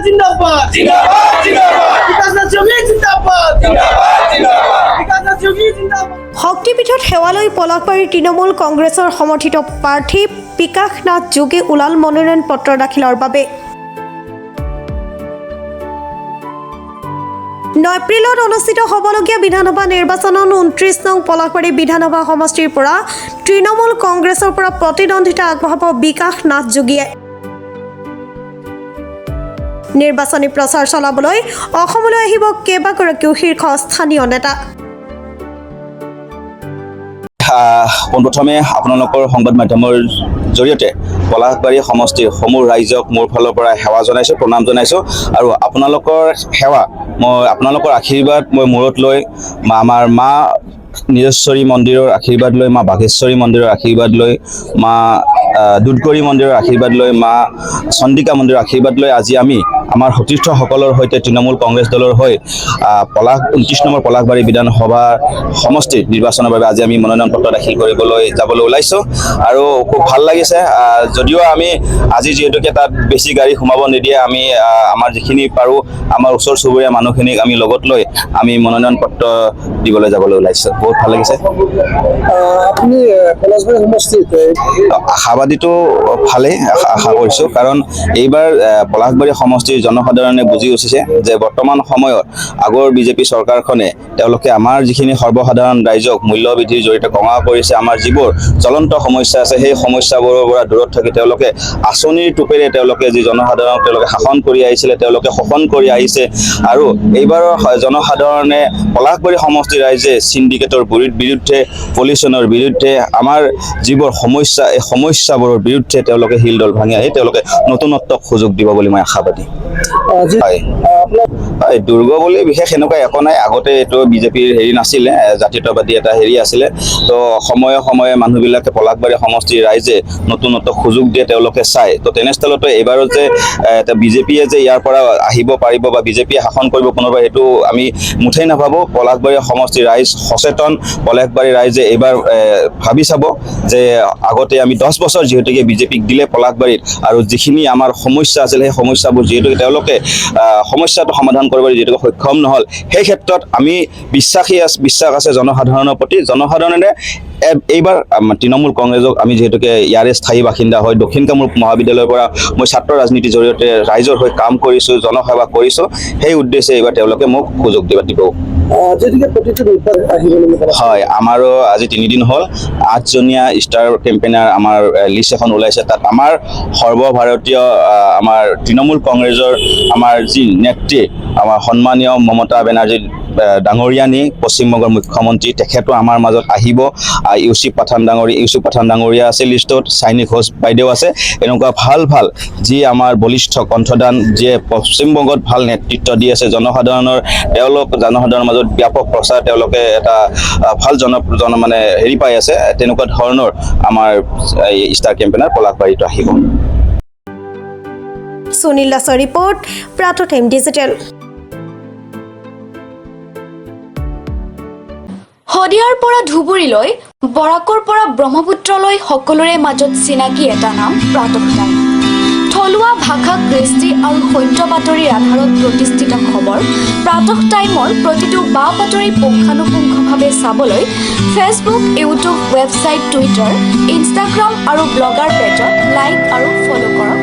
জিন্দাবাদ জিন্দাবাদ জিন্দাবাদ বিকাশনাথ যোগী জিন্দাবাদ জিন্দাবাদ জিন্দাবাদ বিকাশনাথ যোগী জিন্দাবাদ শক্তিপীঠত সেৱালৈ পলাশবাৰীৰ তৃণমূল কংগ্ৰেছৰ সমৰ্থিত প্ৰাৰ্থী বিকাশনাথ যোগী ওলাল মনোনয়ন পত্ৰ দাখিলৰ বাবে 9 এপ্ৰিলত অনুষ্ঠিত হ'বলগীয়া বিধানসভা নিৰ্বাচনত 29 নং পলাশবাৰী বিধানসভা সমষ্টিৰ পৰা তৃণমূল কংগ্ৰেছৰ পৰা প্ৰতিদ্বন্দ্বিতা আগবঢ়াব বিকাশনাথ যোগীয়ে নিৰ্বাচনী প্ৰচাৰ চলাবলৈ অসমলৈ আহিব কেইবাগৰাকীও শীৰ্ষ স্থানীয় নেতা পোনপ্ৰথমে আপোনালোকৰ সংবাদ মাধ্যমৰ জৰিয়তে পলাশবাৰী সমষ্টিৰ সমূহ ৰাইজক মোৰ ফালৰ পৰা সেৱা জনাইছোঁ প্ৰণাম জনাইছোঁ আৰু আপোনালোকৰ সেৱা মই আপোনালোকৰ আশীৰ্বাদ মই মূৰত লৈ আমাৰ মা নিজেশ্বৰী মন্দিৰৰ আশীৰ্বাদ লৈ মা বাঘেশ্বৰী মন্দিৰৰ আশীৰ্বাদ লৈ মা দুধগৰী মন্দিৰৰ আশীৰ্বাদ লৈ মা চন্দিকা মন্দিৰৰ আশীৰ্বাদ লৈ আজি আমি আমাৰ সতীৰ্থসকলৰ সৈতে তৃণমূল কংগ্ৰেছ দলৰ হৈ 29 নম্বৰ পলাশবাৰী বিধানসভা সমষ্টিৰ নিৰ্বাচনৰ বাবে আজি আমি মনোনয়ন পত্ৰ দাখিল কৰিবলৈ যাবলৈ ওলাইছোঁ আৰু খুব ভাল লাগিছে যদিও আমি আজি যিহেতুকে তাত বেছি গাড়ী সোমাব নিদিয়ে আমি আমাৰ যিখিনি পাৰোঁ আমাৰ ওচৰ চুবুৰীয়া মানুহখিনিক আমি লগত লৈ আমি মনোনয়ন পত্ৰ দিবলৈ যাবলৈ ওলাইছোঁ বহুত ভাল লাগিছে আপুনি পলাশবাৰী সমষ্টিত আশাবাদীটো ভালেই আশা কৰিছোঁ কাৰণ এইবাৰ পলাশবাৰী সমষ্টিৰ জনসাধাৰণে বুজি উঠিছে যে বৰ্তমান সময়ত আগৰ বিজেপি চৰকাৰখনে তেওঁলোকে আমাৰ যিখিনি সৰ্বসাধাৰণ ৰাইজক মূল্যবৃদ্ধিৰ জৰিয়তে কঙা কৰিছে আমাৰ যিবোৰ জ্বলন্ত সমস্যা আছে সেই সমস্যাবোৰৰ পৰা দূৰত থাকি তেওঁলোকে আঁচনিৰ টোপেৰে তেওঁলোকে যি জনসাধাৰণক তেওঁলোকে শাসন কৰি আহিছিলে তেওঁলোকে শোষণ কৰি আহিছে আৰু এইবাৰৰ জনসাধাৰণে পলাশবাৰী সমষ্টিৰ ৰাইজে চিণ্ডিকেটৰ বিৰুদ্ধে পলিউশ্যনৰ বিৰুদ্ধে আমাৰ যিবোৰ সমস্যা এই সমস্যাবোৰৰ বিৰুদ্ধে তেওঁলোকে শিলডল ভাঙি আহি তেওঁলোকে নতুনত্বক সুযোগ দিব বুলি মই আশাবাদী দুৰ্গ বুলি বিশেষ এনেকুৱা একো নাই আগতে এইটো বিজেপিৰ হেৰি নাছিলে জাতীয়তাবাদী এটা হেৰি আছিলে তো সময়ে সময়ে মানুহবিলাকে পলাশবাৰী সমষ্টিৰ ৰাইজে নতুনত্বক সুযোগ দিয়ে তেওঁলোকে চায় তো তেনেস্থলতো এইবাৰো যে বিজেপিয়ে যে ইয়াৰ পৰা আহিব পাৰিব বা বিজেপিয়ে শাসন কৰিব পুনৰবাৰ সেইটো আমি মুঠেই নাভাবোঁ পলাশবাৰী সমষ্টিৰ ৰাইজ সচেতন পলাশবাৰী ৰাইজে এইবাৰ ভাবি চাব যে আগতে আমি 10 বছৰ যিহেতুকে বিজেপিক দিলে পলাশবাৰীত আৰু যিখিনি আমাৰ সমস্যা আছিল সেই সমস্যাবোৰ যিহেতুকে তেওঁলোকে সমস্যাটো সমাধান কৰিবলৈ যিহেতুকে সক্ষম নহ'ল সেই ক্ষেত্ৰত আমি বিশ্বাস আছে জনসাধাৰণৰ প্ৰতি জনসাধাৰণে এইবাৰ তৃণমূল কংগ্ৰেছক আমি যিহেতুকে ইয়াৰে স্থায়ী বাসিন্দা হয় দক্ষিণ কামৰূপ মহাবিদ্যালয়ৰ পৰা মই ছাত্ৰ ৰাজনীতিৰ জৰিয়তে ৰাইজৰ হৈ কাম কৰিছোঁ জনসেৱা কৰিছোঁ সেই উদ্দেশ্যে এইবাৰ তেওঁলোকে মোক সুযোগ দিব হয় আমাৰো আজি 3 দিন হ'ল 8জনীয়া ষ্টাৰ কেম্পেইনাৰ আমাৰ লিষ্ট এখন ওলাইছে তাত আমাৰ সৰ্বভাৰতীয় আমাৰ তৃণমূল কংগ্ৰেছৰ আমাৰ যি নেত্ৰী আমাৰ সন্মানীয় মমতা বেনাৰ্জী ডাঙৰীয়ানী পশ্চিমবংগৰ মুখ্যমন্ত্ৰী তেখেতো আমাৰ মাজত আহিব ইউচুফ পাঠান ডাঙৰীয়া আছে লিষ্টত চাইনী ঘোষ বাইদেউ আছে এনেকুৱা ভাল যি আমাৰ বলিষ্ঠ কণ্ঠদান যিয়ে পশ্চিমবংগত ভাল নেতৃত্ব দি আছে জনসাধাৰণৰ মাজত ব্যাপক প্ৰচাৰ তেওঁলোকে এটা ভাল মানে হেৰি পাই আছে তেনেকুৱা ধৰণৰ আমাৰ ষ্টাৰ কেম্পেইনাৰ পলাশবাৰীত আহিব সুনীল দাসৰ ৰিপৰ্ট প্ৰাত টাইম ডিজিটেল শদিয়াৰ পৰা ধুবুৰীলৈ বৰাকৰ পৰা ব্ৰহ্মপুত্ৰলৈ সকলোৰে মাজত চিনাকি এটা নাম প্ৰাতঃ টাইম থলুৱা ভাষা কৃষ্টি আৰু সত্য বাতৰিৰ আধাৰত প্ৰতিষ্ঠিত খবৰ প্ৰাতঃ টাইমৰ প্ৰতিটো বা বাতৰি পুংখানুপুংখভাৱে চাবলৈ Facebook YouTube website Twitter Instagram আৰু ব্লগাৰ পেজত লাইক আৰু ফ'ল' কৰক